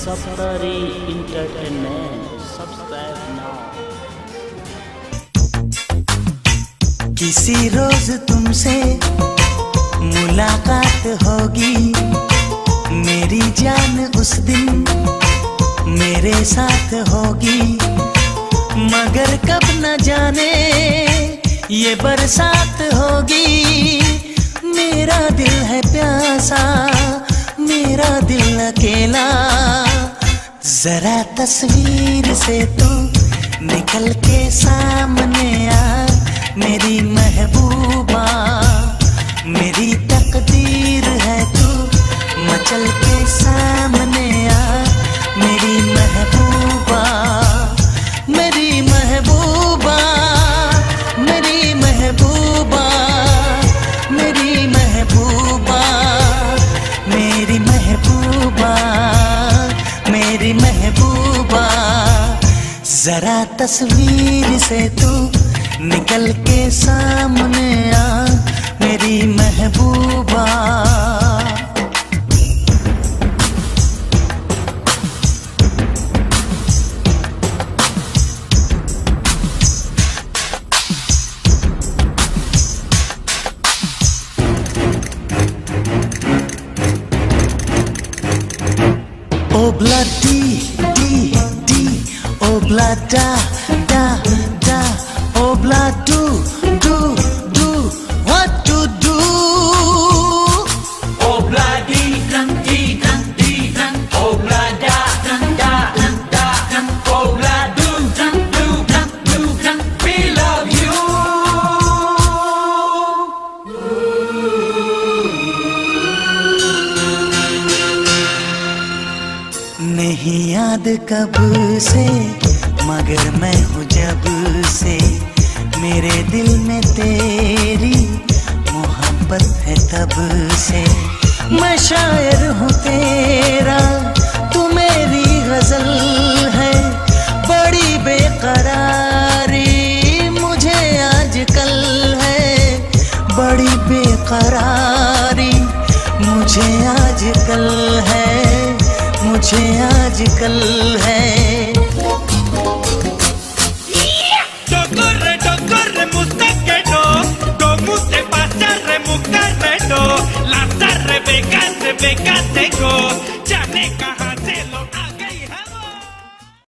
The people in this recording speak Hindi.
Saptari Entertainment. Subscribe now. किसी रोज तुमसे मुलाकात होगी, मेरी जान उस दिन मेरे साथ होगी, मगर कब न जाने ये बरसात होगी। मेरा दिल है प्यासा, मेरा दिल अकेला, जरा तस्वीर से तू निकल के सामने आ, मेरी महबूबा, मेरी तकदीर है तू, मचल के सामने आ, मेरी महबूबा, मेरी महबूबा, मेरी महबूबा, मेरी महबूबा, मेरी महबूबा, मेरी महबूबा, जरा तस्वीर से तू निकल के सामने आ, मेरी महबूबा। Obla di, obla da, obla do, what to do? Obla di, obla da, obla do, we love you. नहीं याद कब से, मगर मैं हूँ जब से, मेरे दिल में तेरी मोहब्बत है तब से। मैं शायर हूँ तेरा, तू मेरी गजल है, बड़ी बेकरारी मुझे आजकल है, बड़ी बेकरारी मुझे आजकल है, मुझे आजकल है। Corre, muscaque no, como te pasa, remucarme no, las arrebecas, go.